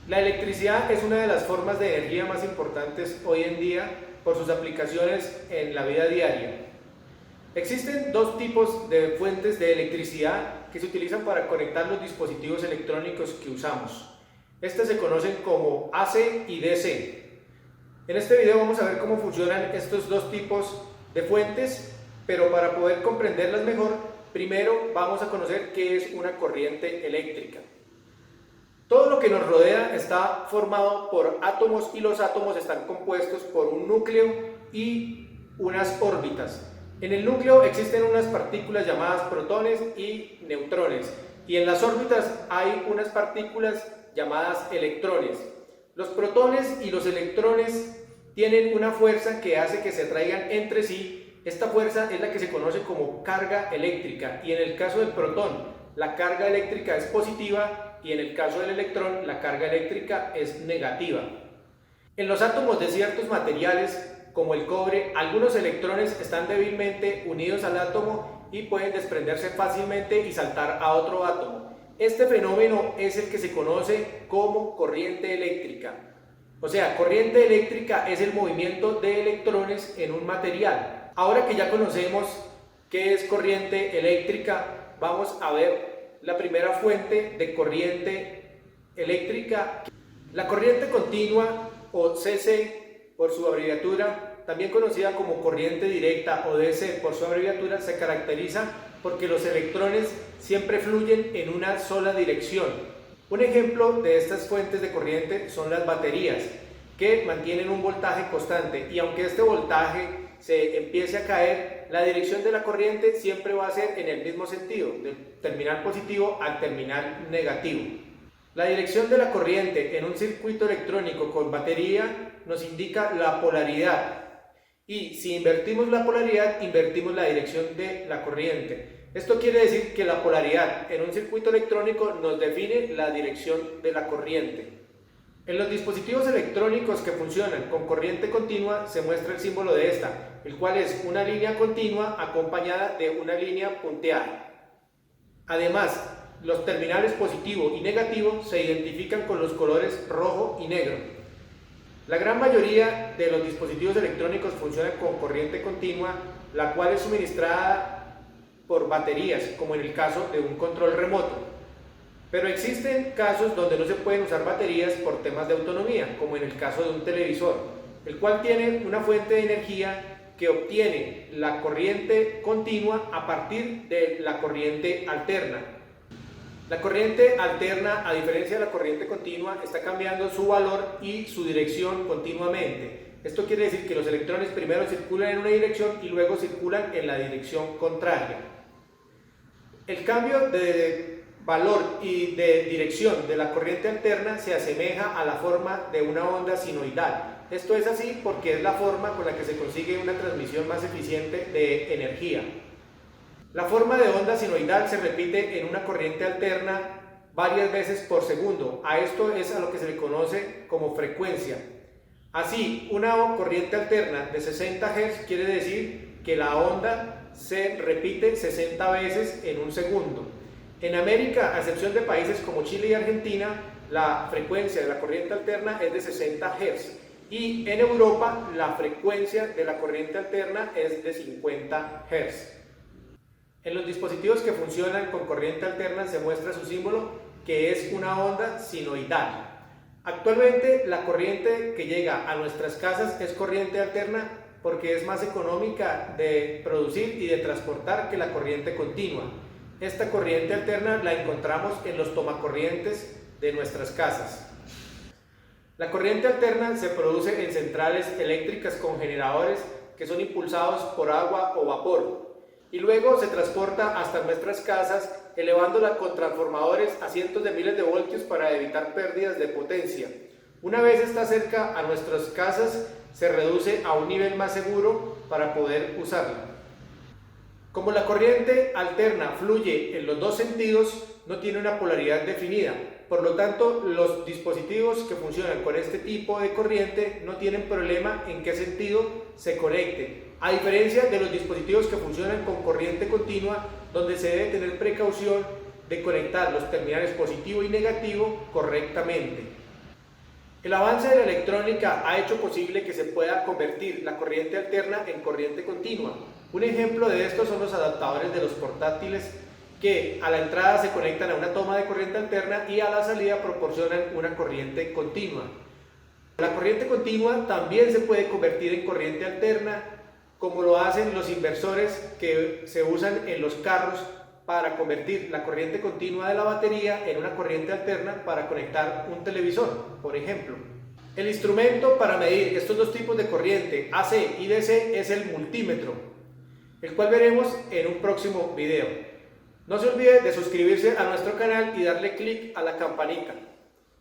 La electricidad es una de las formas de energía más importantes hoy en día por sus aplicaciones en la vida diaria. Existen dos tipos de fuentes de electricidad que se utilizan para conectar los dispositivos electrónicos que usamos. Estas se conocen como AC y DC. En este video vamos a ver cómo funcionan estos dos tipos de fuentes, pero para poder comprenderlas mejor, primero vamos a conocer qué es una corriente eléctrica. Todo lo que nos rodea está formado por átomos y los átomos están compuestos por un núcleo y unas órbitas. En el núcleo existen unas partículas llamadas protones y neutrones, y en las órbitas hay unas partículas llamadas electrones. Los protones y los electrones tienen una fuerza que hace que se atraigan entre sí. Esta fuerza es la que se conoce como carga eléctrica, y en el caso del protón la carga eléctrica es positiva y en el caso del electrón la carga eléctrica es negativa. En los átomos de ciertos materiales como el cobre, algunos electrones están débilmente unidos al átomo y pueden desprenderse fácilmente y saltar a otro átomo. Este fenómeno es el que se conoce como corriente eléctrica. O sea, corriente eléctrica es el movimiento de electrones en un material. Ahora que ya conocemos qué es corriente eléctrica, vamos a ver la primera fuente de corriente eléctrica. La corriente continua, o CC por su abreviatura, también conocida como corriente directa o DC por su abreviatura, se caracteriza porque los electrones siempre fluyen en una sola dirección. Un ejemplo de estas fuentes de corriente son las baterías, que mantienen un voltaje constante, y aunque este voltaje se empiece a caer, la dirección de la corriente siempre va a ser en el mismo sentido, del terminal positivo al terminal negativo. La dirección de la corriente en un circuito electrónico con batería nos indica la polaridad, y si invertimos la polaridad, invertimos la dirección de la corriente. Esto quiere decir que la polaridad en un circuito electrónico nos define la dirección de la corriente. En los dispositivos electrónicos que funcionan con corriente continua se muestra el símbolo de esta, el cual es una línea continua acompañada de una línea punteada. Además, los terminales positivo y negativo se identifican con los colores rojo y negro. La gran mayoría de los dispositivos electrónicos funcionan con corriente continua, la cual es suministrada por baterías, como en el caso de un control remoto. Pero existen casos donde no se pueden usar baterías por temas de autonomía, como en el caso de un televisor, el cual tiene una fuente de energía que obtiene la corriente continua a partir de la corriente alterna. La corriente alterna, a diferencia de la corriente continua, está cambiando su valor y su dirección continuamente. Esto quiere decir que los electrones primero circulan en una dirección y luego circulan en la dirección contraria. El cambio de valor y de dirección de la corriente alterna se asemeja a la forma de una onda sinoidal. Esto es así porque es la forma con la que se consigue una transmisión más eficiente de energía. La forma de onda sinoidal se repite en una corriente alterna varias veces por segundo. A esto es a lo que se le conoce como frecuencia. Así, una corriente alterna de 60 Hz quiere decir que la onda se repite 60 veces en un segundo. En América, a excepción de países como Chile y Argentina, la frecuencia de la corriente alterna es de 60 Hz. Y en Europa, la frecuencia de la corriente alterna es de 50 Hz. En los dispositivos que funcionan con corriente alterna se muestra su símbolo, que es una onda sinoidal. Actualmente, la corriente que llega a nuestras casas es corriente alterna porque es más económica de producir y de transportar que la corriente continua. Esta corriente alterna la encontramos en los tomacorrientes de nuestras casas. La corriente alterna se produce en centrales eléctricas con generadores que son impulsados por agua o vapor, y luego se transporta hasta nuestras casas, elevándola con transformadores a cientos de miles de voltios para evitar pérdidas de potencia. Una vez está cerca a nuestras casas, se reduce a un nivel más seguro para poder usarla. Como la corriente alterna fluye en los dos sentidos, no tiene una polaridad definida. Por lo tanto, los dispositivos que funcionan con este tipo de corriente no tienen problema en qué sentido se conecte, a diferencia de los dispositivos que funcionan con corriente continua, donde se debe tener precaución de conectar los terminales positivo y negativo correctamente. El avance de la electrónica ha hecho posible que se pueda convertir la corriente alterna en corriente continua. Un ejemplo de esto son los adaptadores de los portátiles que a la entrada se conectan a una toma de corriente alterna y a la salida proporcionan una corriente continua. La corriente continua también se puede convertir en corriente alterna, como lo hacen los inversores que se usan en los carros para convertir la corriente continua de la batería en una corriente alterna para conectar un televisor, por ejemplo. El instrumento para medir estos dos tipos de corriente, AC y DC, es el multímetro, el cual veremos en un próximo video. No se olvide de suscribirse a nuestro canal y darle clic a la campanita.